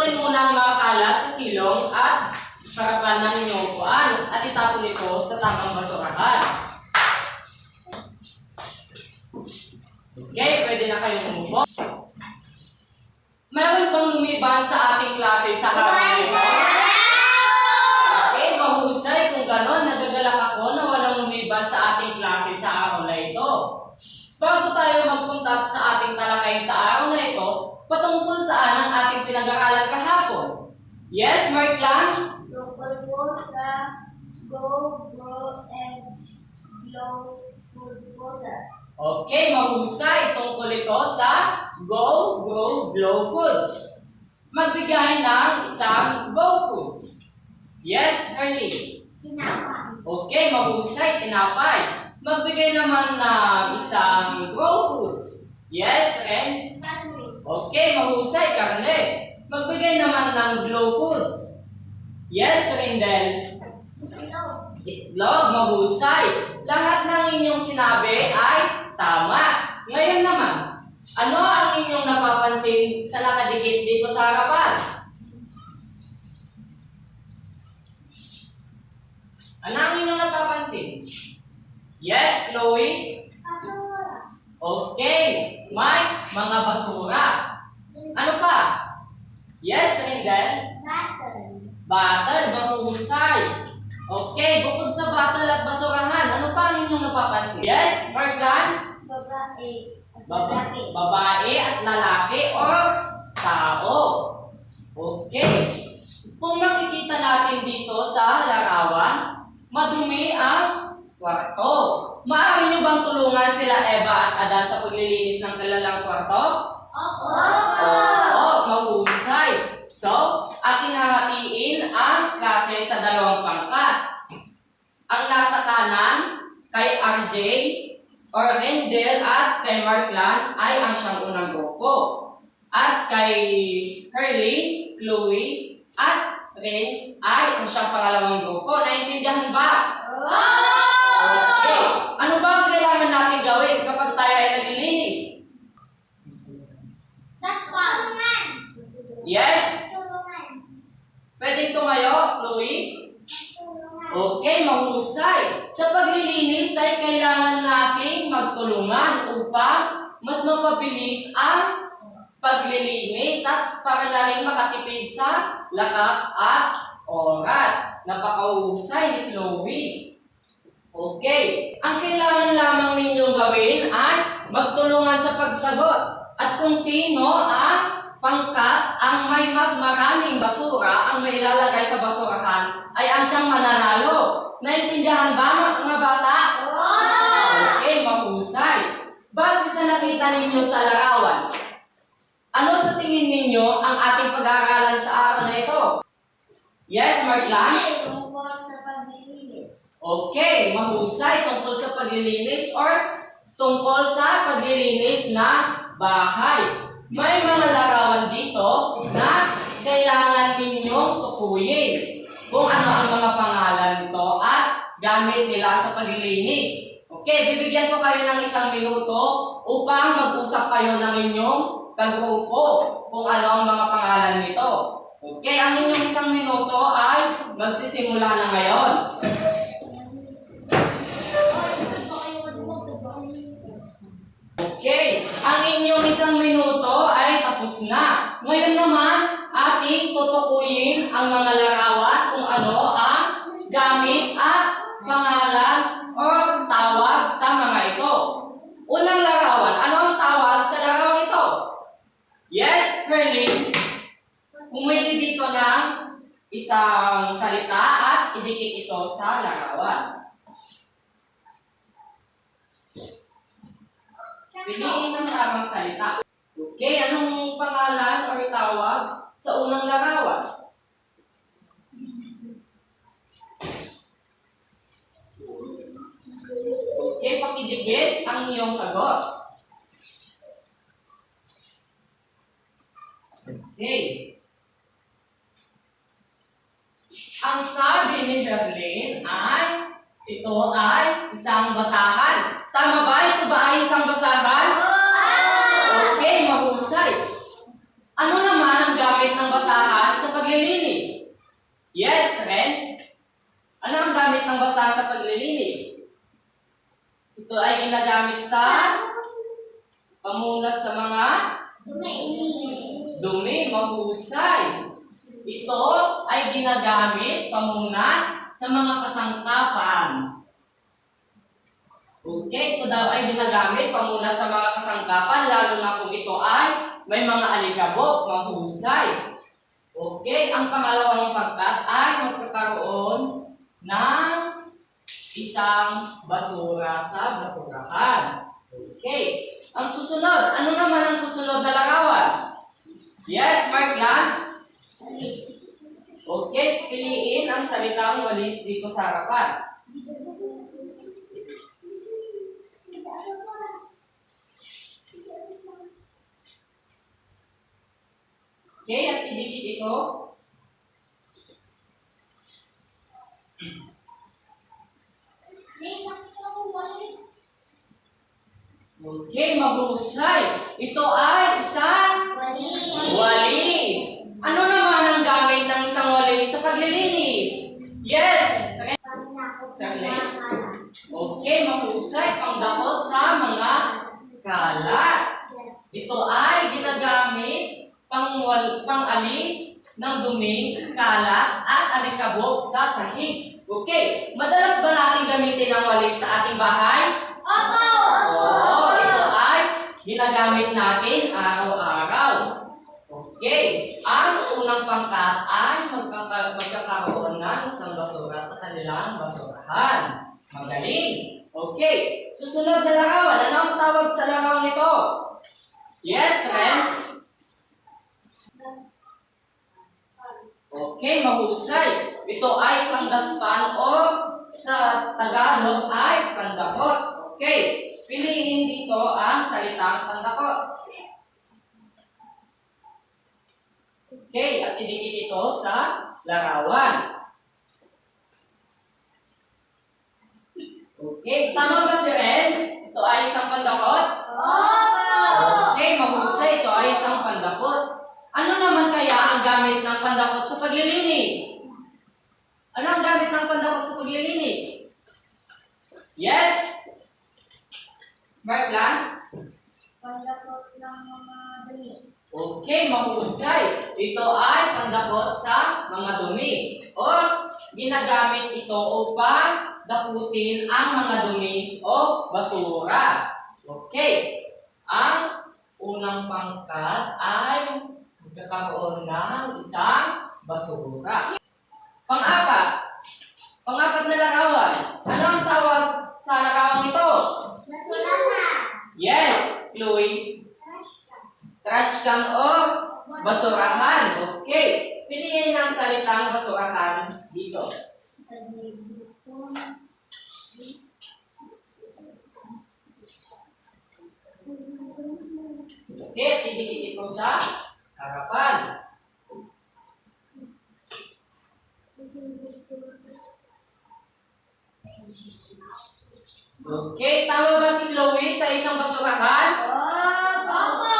Balutin muna ang mga kalat sa silong at harapan ng inyong upuan at itapon ito sa tamang basurahan. Okay, pwede na kayong umupo. Meron bang lumiban sa ating klase sa araw na ito? Okay, mahusay kung gano'n. Nagagalak ako na walang lumiban sa ating klase sa araw na ito. Bago tayo magpunta sa ating talakayin sa araw na ito, patungkol saan ang ating pinag-aralan kahapon? Yes, Mark Lance? Tungkol po sa go, grow, and blow food po, sir. Okay, mahusay. Tungkol ito sa go, grow, blow foods. Magbigay ng isang go foods. Yes, Harley? Tinapay. Okay, mahusay. Tinapay. Magbigay naman ng isang grow foods. Yes, Renz? Battery. Okay, mahusay. Karne. Magbigay naman ng glow foods. Yes, Rindel? Itlog. Itlog, mahusay. Lahat ng inyong sinabi ay tama. Ngayon naman, ano ang inyong napapansin sa nakadikit dito sa harapan? Ano ang inyong napapansin? Yes, Chloe? Basura. Okay, may mga basura. Ano pa? Yes, Rindel? Battle. Battle, mahusay. Okay, bukod sa battle at basurahan, ano pa ang inyong napapansin? Yes, Mark Lance? Babae. Lalaki. Babae at lalaki or tao. Okay. Kung makikita natin dito sa larawan, madumi ang kwarto. Maaari nyo bang tulungan sila Eva at Adan sa paglilinis ng kanilang kwarto? Opo. Oo, mahusay. So, ating hahatiin ang klase sa dalawang pangkat. Ang nasa kanan kay RJ or Rendel at kay Mark Lance ay ang siyang unang grupo. At kay Hurley, Chloe at Renz ay ang siyang pangalawang grupo. Naintindihan ba? Okay. Ano ba ang kailangan natin gawin kapag tayo ay naglilinis? Tulungan. Yes? Tulungan. Pwedeng tumayo, Chloe? Tulungan. Okay, mahusay. Sa paglilinis ay kailangan nating magtulungan upang mas mapabilis ang paglilinis at para na rin makatipid sa lakas at oras. Napakahusay ni Chloe. Okay, ang kailangan lamang ninyong gawin ay magtulungan sa pagsagot. At kung sino ang pangkat ang may mas maraming basura ang may ilalagay sa basurahan ay ang siyang mananalo. Naintindihan ba mga bata? Okay, mahusay. Base sa nakita ninyo sa larawan, ano sa tingin ninyo ang ating pag-aaralan sa araw na ito? Yes, Mark Lance? Tungkol sa paglilinis. Okay, mahusay tungkol sa paglilinis or tungkol sa paglilinis na bahay. May mga larawan dito na kailangan ninyong tukuyin kung ano ang mga pangalan nito at gamit nila sa paglilinis. Okay, bibigyan ko kayo ng 1 minuto upang mag-usap kayo ng inyong kagrupo kung ano ang mga pangalan nito. Okay, ang inyong 1 minuto ay magsisimula na ngayon. Okay, ang inyong 1 minuto ay tapos na. Ngayon naman, ating tutukuyin ang mga larawan kung ano ang gamit at pangalan o tawag sa mga ito. Unang larawan, ano ang tawag sa larawan ito? Yes, Hurley. Pumili dito ng isang salita at idikit ito sa larawan. Piliin ang tamang salita. Okay, anong pangalan o tawag sa unang larawan? Okay, pakidikit ang iyong sagot. Okay. Ang sabi ni Darlene ay, ito ay isang basahan. Tama ba? Ito ba ay isang basahan? Okay, mahusay. Ano naman ang gamit ng basahan? Okay, mahusay. Ito ay ginagamit pamunas sa mga kasangkapan. Okay, ito daw ay ginagamit pamunas sa mga kasangkapan, lalo na kung ito ay may mga alikabok, mahusay. Okay, ang pangalawang pangkat ay mas kakaroon ng isang basura sa basurahan. Okay, ang susunod, ano naman ang susunod na larawan? Yes, Mark Lance? Okay, piliin ang salitang walis dito sa harapan. Okay, at idikit ito. Okay, mahusay. Ito ay isang walis. Ano naman ang gamit ng isang walis sa paglilinis? Yes! Okay, mahusay. Pangdakot sa mga kalat. Ito ay ginagamit pang-alis ng dumi, kalat, at alikabok sa sahig. Okay, madalas ba natin gamitin ang walis sa ating bahay? Oo, ito ay ginagamit natin araw-araw. Okay, ang unang pangkat ay magkakaroon ng isang basura sa kanilang basurahan. Magaling. Okay, susunod na larawan. Ano ang tawag sa larawang ito? Yes, friends? Okay, mahusay. Ito ay isang daspan o sa Tagalog ay pandakot. Okay, piliin dito ang salitang pandakot. Okay, at idikit ito sa larawan. Okay, tama ba si Renz? Ito ay isang pandakot? Okay, mahusay. Ito ay isang pandakot. Ano naman kaya ang gamit ng pandakot sa paglilinis? Ano ang gamit ng pandakot sa paglilinis? Yes? Mark Lance? Pandakot ng mga dumi. Okay, mahusay. Ito ay pandakot sa mga dumi. O ginagamit ito upang daputin ang mga dumi o basura. Okay. Ang unang pangkat ay magkakaroon ng isang basura. Pang-apat na larawan. Ano ang tawag sa larawang ito? Yes, Chloe. Trash can o basurahan. Okay. Piliin ang salitang basurahan dito. Okay, idikit ito sa harapan. Okay, tama ba si Chloe na isang basurahan?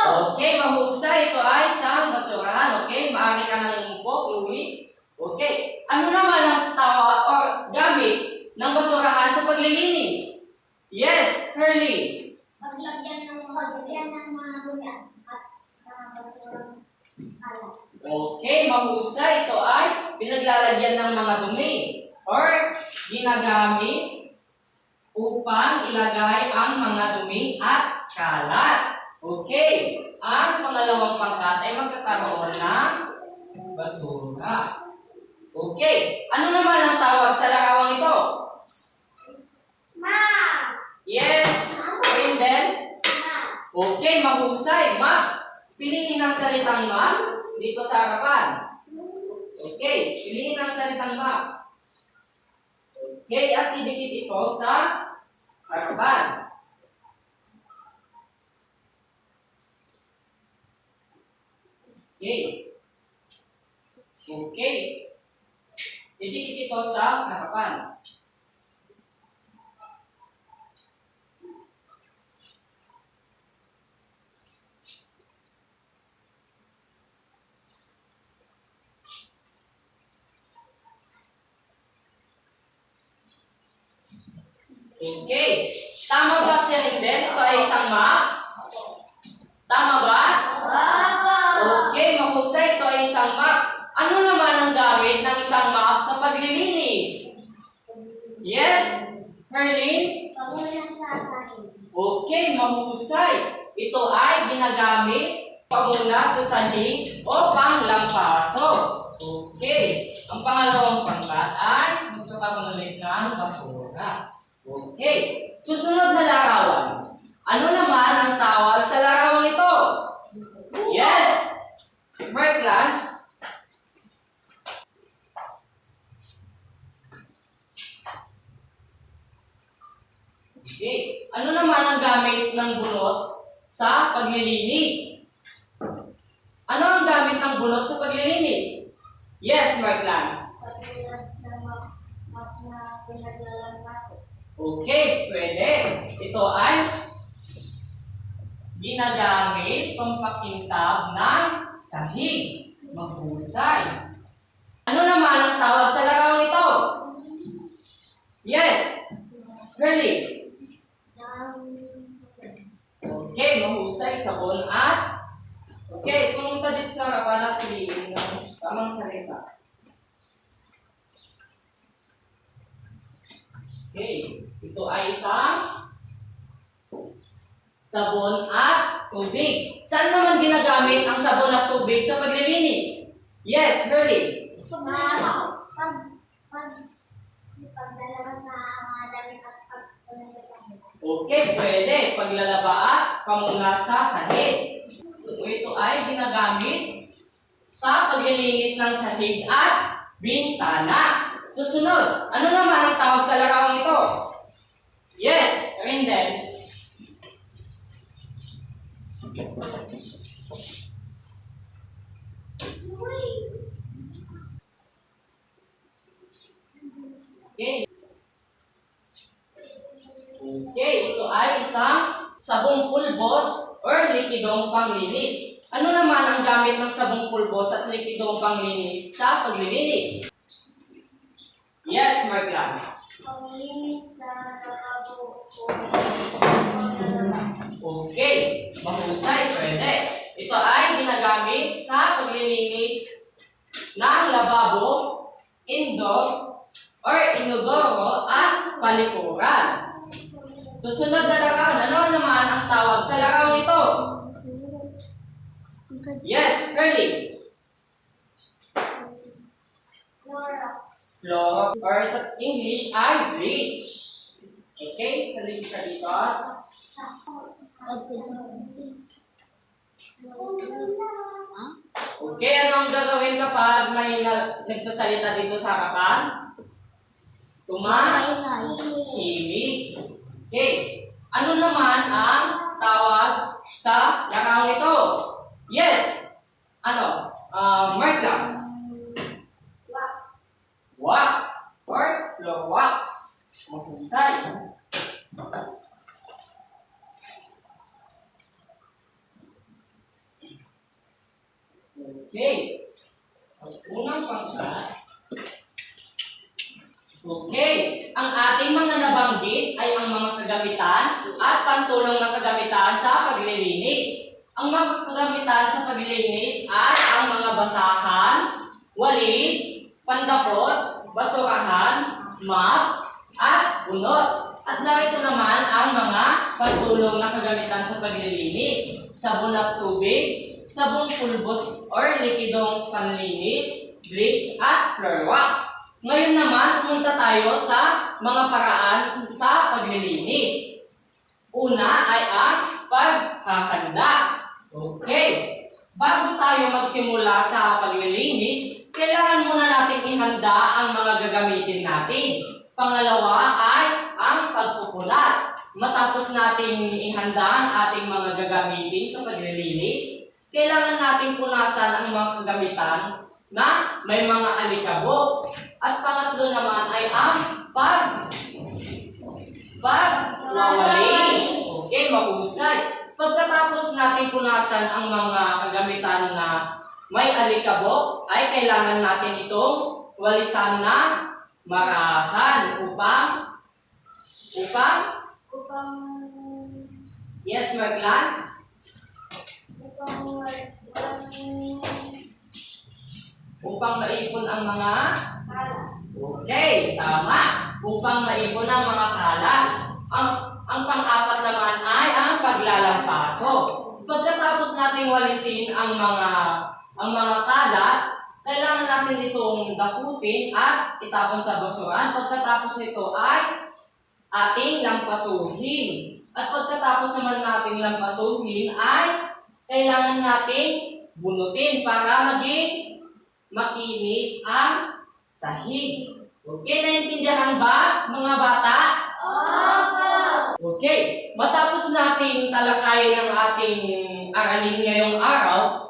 Okay, mahusay. Ito ay isang basurahan. Okay, maaari ka nang umupo, Chloe. Okay, ano naman ang tawa or gamit ng basurahan sa paglilinis? Yes, Hurley. Paglagyan ng mga dumi at mga basurang alat. Okay, mahusay. Ito ay pinaglalagyan ng mga dumi or ginagamit upang ilagay ang mga dumi at kalat. Okay, ang pangalawang pangkat ay magkakaroon ng basura. Okay, ano naman ang tawag sa larawang ito? Yes, Rindel? Okay, mahusay. Piliin ang salitang dito sa harapan. Okay, piliin ang salitang Okay, at idikit ito sa harapan. Okay. Okay. Idikit ito sa harapan. Okay. Tama ba si Rindel? Ito ay isang Tama ba? Okay, mahusay. isang map. Ano naman ang gamit ng isang map sa paglilinis? Yes, Herlin? Pamuna sa sahig. Okay, mahusay. Ito ay ginagamit pamuna sa sahig o panglampasok. Okay. Ang pangalawang pangkat ay magkakaroon ulit ng basura. Okay. Susunod na larawan. Ano naman ang tawag sa larawang ito? Yes! Mark Lance? Okay. Ano naman ang gamit ng bunot sa paglilinis? Ano ang gamit ng bunot sa paglilinis? Yes, Mark Lance. Katulad sa map na pinaglalampasan. Okay, pwede. Ito ay ginagamit pampakintab ng sahig. Mahusay. Ano naman ang tawag sa larawang ito? Yes, Curly. Okay, mahusay, sabon at okay, pumunta dito sa harapan at piliin ng tamang salita. Okay, ito ay isang sabon at tubig. Saan naman ginagamit ang sabon at tubig sa paglilinis? Yes, Curly. Pagdala ka sa mga damit at pagpuna sa sahig. Okay, pwede. Paglalaba at pamuna sa sahig. Ito ay ginagamit sa paglilinis ng sahig at bintana. Susunod, ano naman ang tawag sa larawang ito? Yes, Rinden. Okay. Okay, ito ay isang sabong pulbos or likidong panglinis. Ano naman ang gamit ng sabong pulbos at likidong panglinis sa paglilinis? Yes, Mark Lance. Panglinis sa lababo o lalaba. Okay, mahusay, pwede. Ito ay ginagamit sa paglilinis ng lababo, indoor, or inodoro at palikuran. Susunod na larawan. Ano naman ang tawag sa larawang ito? Yes, Curly. Clorox. Floor, or sa English ay bleach. Okay, salig ka dito. Okay, ano ang gagawin kapag may nagsasalita dito sa harapan? Tumahimik. Okay. Ano naman ang tawag sa larawang ito? Yes. Ano? Mark Lance. Wax. Wax. Or floor wax. Mahusay. Okay. Ang unang pangkat. Okay. Ang ating mga nabanggit ay ang mga kagamitan at pantulong na kagamitan sa paglilinis. Ang mga kagamitan sa paglilinis ay ang mga basahan, walis, pandapot, basurahan, mop, at bunot. At narito naman ang mga pantulong na kagamitan sa paglilinis. Sabon at tubig, sabong pulbos or likidong panlinis, bleach at floor wax. Ngayon naman, pumunta tayo sa mga paraan sa paglilinis. Una ay ang paghahanda. Okay. Bago tayo magsimula sa paglilinis, kailangan muna natin ihanda ang mga gagamitin natin. Pangalawa ay ang pagpupunas. Matapos natin ihanda ang ating mga gagamitin sa paglilinis, kailangan natin punasan ang mga kagamitan na may mga alikabok. At pangatlo naman ay ang pagwawalis. Okay, mahusay. Pagkatapos natin punasan ang mga kagamitan na may alikabok, ay kailangan natin itong walisan na marahan upang yes, Mark Lance? Upang maipon ang mga... Kalat. Okay, tama. Upang maipon ang mga kalat. Ang pang-apat naman ay ang paglalampaso. Pagkatapos nating walisin ang mga kalat, kailangan natin itong daputin at itapon sa basuran. Pagkatapos nito ay ating lampasuhin. At pagkatapos naman nating lampasuhin ay kailangan nating bunutin para maging makinis ang sahig. Okay, naintindihan ba mga bata? Okay, matapos nating talakayin ang ating aralin ngayong araw,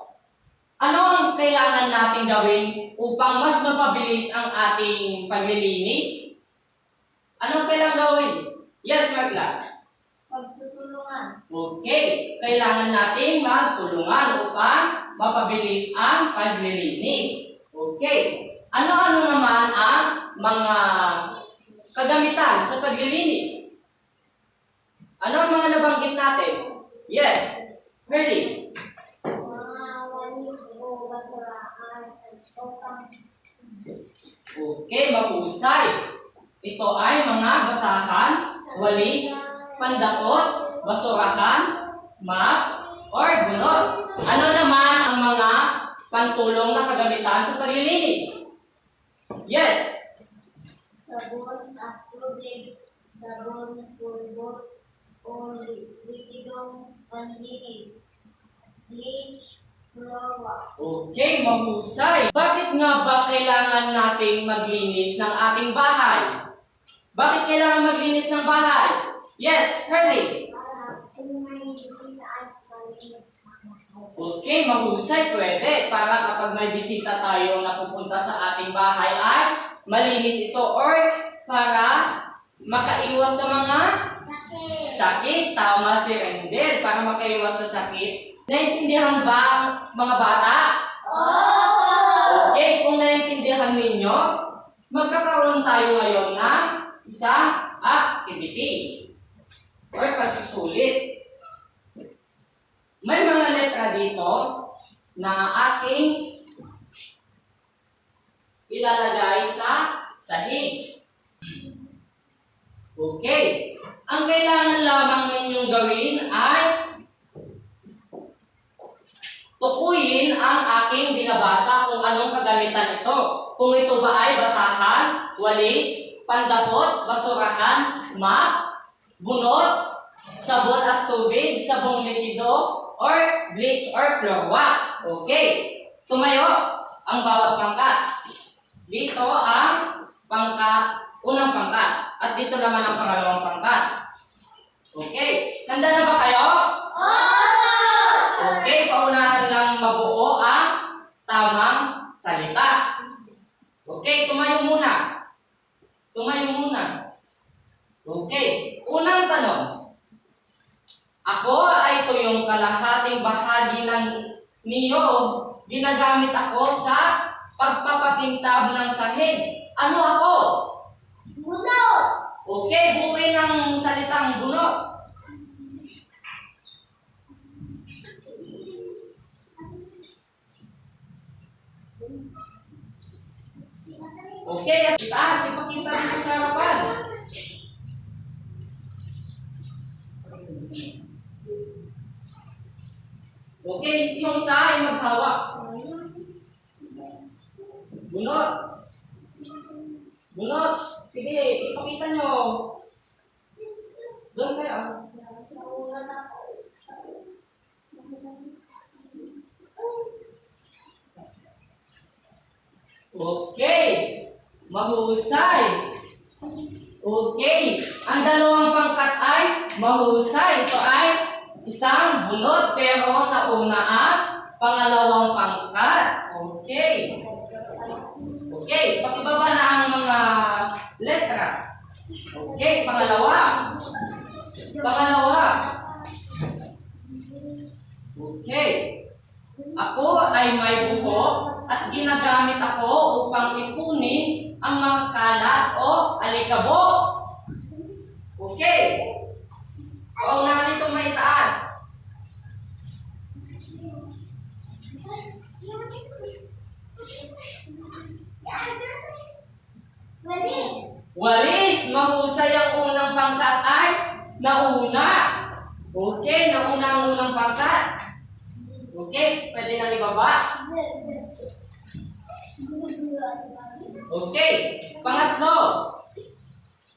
ano ang kailangan nating gawin upang mas mapabilis ang ating paglilinis? Anong kailangan gawin? Yes, my class. Pagtutulungan. Okay, kailangan natin magtulungan upang mapabilis ang paglilinis. Okay, ano-ano naman ang mga kagamitan sa paglilinis? Ano ang mga nabanggit natin? Yes, Merly. Mga walis o baturaan at upang Okay, mahusay. Ito ay mga basahan, walis, pandakot, basurahan, map, or bunot. Ano naman ang mga pantulong na kagamitan sa paglilinis? Yes. sabon at tubig, sabon, pulbos, o likidong panlinis, bleach, floor wax. Okay, mahusay. Bakit nga ba kailangan nating maglinis ng ating bahay? Bakit kailangan maglinis ng bahay? Yes, Hurley. Para kung may bisita at malinis ang Okay, mahusay. Pwede. Para kapag may bisita tayo na pupunta sa ating bahay ay malinis ito. Or para makaiwas sa mga sakit. sakit. Tama si Rendel. Para makaiwas sa sakit. Naintindihan ba ang mga bata? Okay, kung naintindihan ninyo, magkakaroon tayo ngayon ng isang activity or pagsusulit. May mga letra dito na aking ilalagay sa sahig. Okay. Ang kailangan lamang ninyong gawin ay tukuyin ang aking binabasa kung anong kagamitan ito. Kung ito ba ay basahan, walis, pandapot, basurahan, map, bunot, sabon at tubig, sabong likido, or bleach or floor wax. Okay. Tumayo ang bawat pangkat. Dito ang unang pangkat. At dito naman ang pangalawang pangkat. Okay. Handa na ba kayo? Okay. Paunahan lang mabuo ang tamang salita. Okay. Tumayo muna. Tumayo muna. Okay. Unang tanong. Ako ay tuyong kalahating bahagi ng niyog. Ginagamit ako sa pagpapakintab ng sahig. Ano ako? Bunot! Okay, buuin ang salitang bunot. Okay, at itaas, ipakita dito sa harapan. Okay, yung isa ay maghawak. Bunot. Bunot. Sige, ipakita nyo. Doon kayo. Naulan ako. Okay. Mahusay. Okay. Ang dalawang pangkat ay mahusay. Ito ay isang bunot pero nauna ang pangalawang pangkat. Okay. Okay. Pakibaba na ang mga letra. Okay. Pangalawa. Pangalawa. Okay. Ako ay may buhok at ginagamit ako upang ipunin ang mga kalat o alikabok. Okay. Paunahan nito may taas. Walis, mahusay ang unang pangkat ay nauna. Okay, nauna ang unang pangkat. Okay, pwede nang ibaba. Okay, pangatlo.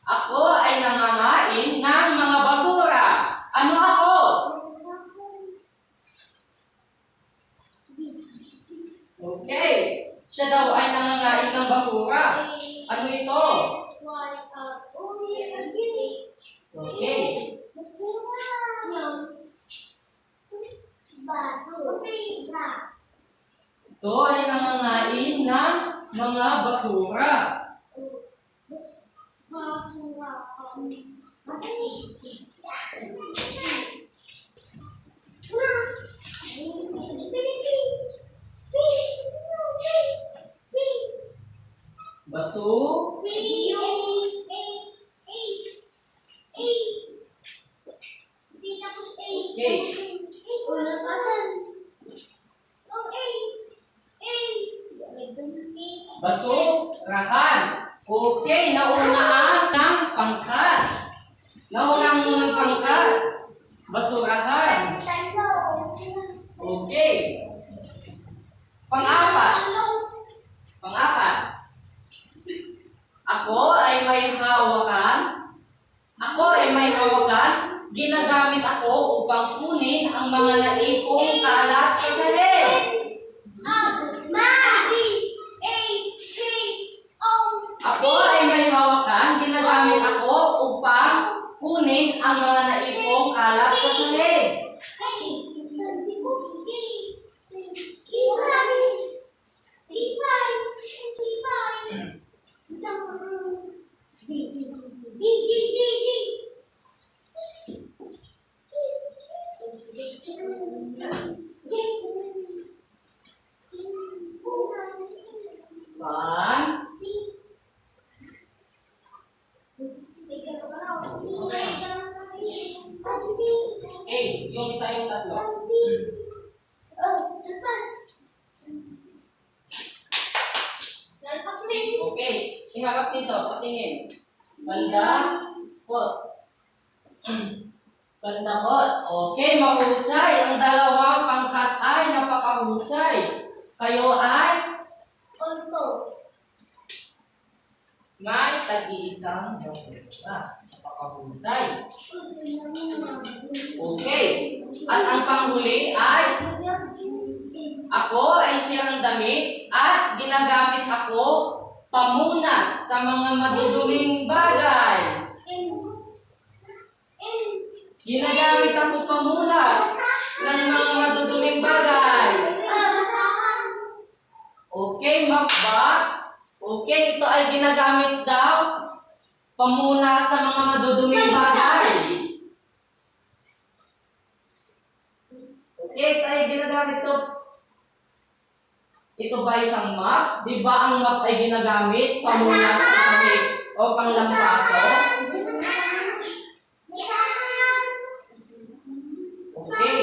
Ako ay nangangain ng mga basura. Ano ako? Okay, siya daw ay nangangain ng basura. Ano ito? Okay. Ito ay nangangain ng mga basura. Basu. Basurahan. Okay, nauna ang pangkat. Nauna ang unang pangkat. Basurahan. Okay. Pang-apat. Pang-apat. Ako ay may hawakan. Ginagamit ako upang kunin ang mga naipong kalat sa salid. Ako ay may hawakan. Ginagamit ako upang kunin ang mga naipong kalat sa salid. One. Yung isa yung tatlo. Okay, iharap dito, patingin. Banda, pot. Banda, pot. Okay, mahusay. Ang dalawang pangkat ay napakahusay. Kayo ay may tag-iisang basura. Napakahusay. Okay. At ang panghuli ay ako ay sirang damit at ginagamit ako pamunas sa mga maduduming bagay. Ginagamit ako pamunas ng mga maduduming bagay. Okay, mapa. Okay, ito ay ginagamit daw pamunas sa mga maduduming bagay. Okay, ito ay ginagamit ito. Ito ba isang map? Di ba ang map ay ginagamit pamunas sa sahig o panglampaso? Okay.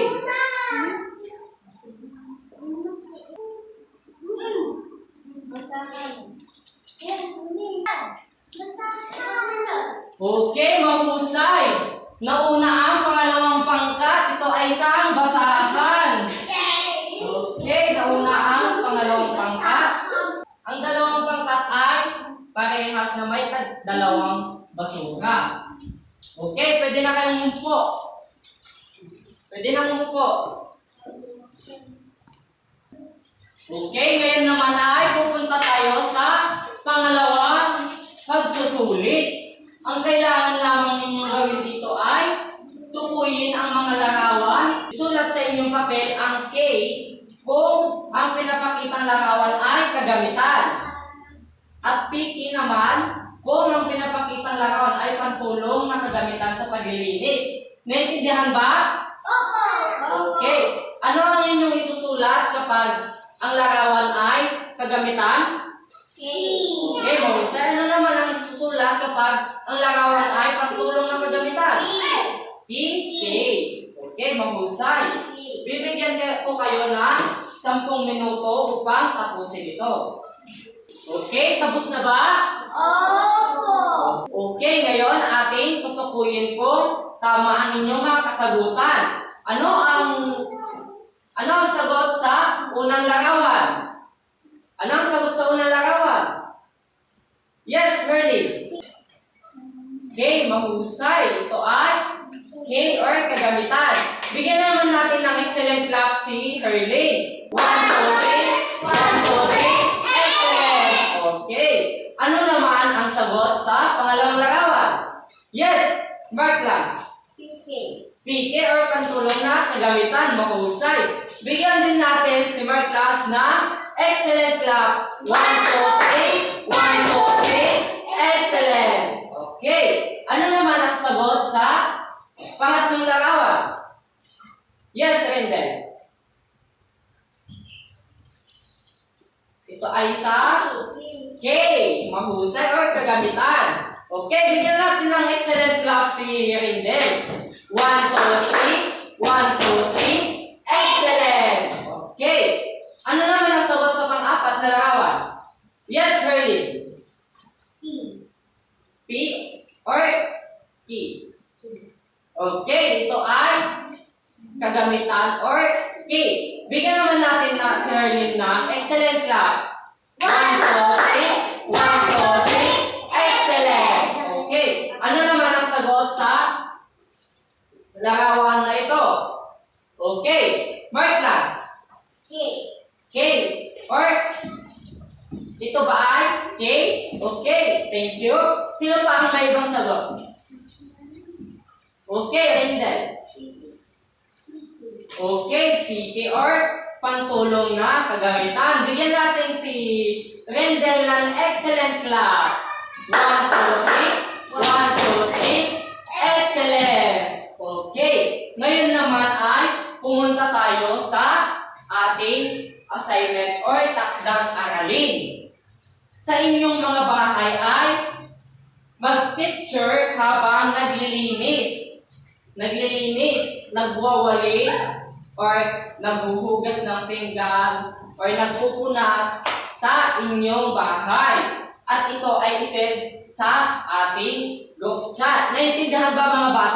Okay, mahusay. Nauna ang pangalawang pangkat. Ito ay isang basahan. Okay, nauna ang pangalawang pangkat. Ang dalawang pangkat ay parehas na may dalawang basura. Okay, pwede na kayong umupo. Pwede na umupo. Okay, ngayon naman ay pupunta tayo sa pangalawang pagsusulit. Ang kailangan lamang ninyong gawin dito ay tukuyin ang mga larawan. Sulat sa inyong papel ang K kung ang pinapakitang larawan ay kagamitan. At P naman kung ang pinapakitang larawan ay pantulong na kagamitan sa paglilinis. Naintindihan ba? Okay. Ano ang inyong isusulat kapag ang larawan ay kagamitan? Okay, mahusay. Ano naman ang isusulat kapag ang larawan ay pantulong na kagamitan? P-K. Okay, mahusay. Bibigyan ko kayo ng 10 minuto upang tapusin ito. Okay, tapos na ba? Opo. Okay, ngayon ating tutukuyin po tamaan ninyo mga kasagutan. Ano ang sagot sa unang larawan? Ano ang sagot sa unang larawan? Yes, Merly. Okay, mahusay. Ito ay K or kagamitan. Bigyan naman natin ng excellent clap si Hurley. 1, 2, 3. 1, 2, 3. Excellent. Okay. Ano naman ang sagot sa pangalawang larawan? Yes, Marklas. PK or pantulong na kagamitan, mahusay. Bigyan din natin si Marklas ng excellent clap. 1, 2, 3. 1, 2, 3. Excellent. Okay. Ano naman ang sagot sa pangatlong larawan? Yes, Rendel. Ito ay sa K. Mahusay or kagamitan. Okay, bigyan natin ng excellent clap si Rendel. 1, 2, 3. 1, 2, 3. Excellent. Okay. Ano naman ang sagot sa pang-apat na larawan? Yes, Hurley. P or K? Okay, ito ay kagamitan or K. Bigyan naman natin na si Hurley ng excellent clap. 1, 2, 3. 1, 2, 3. Excellent. Okay. Ano naman ang sagot sa larawan na ito? Okay. Marklas. K. Or ito ba ay K? Okay. Thank you. Sino pa ang may ibang sagot? Okay, Rendel. Okay, PK or pantulong na kagamitan. Bigyan natin si Rendel ng excellent clap. 1, 2, 3. 1, 2, 3. Excellent. Okay. Ngayon naman ay pumunta tayo sa ating assignment or takdang aralin. Sa inyong mga bahay ay mag-picture habang naglilinis, nagwawalis, or naghuhugas ng pinggan, or nagpupunas sa inyong bahay. At ito ay isend sa ating group chat. Naintindihan ba mga bata?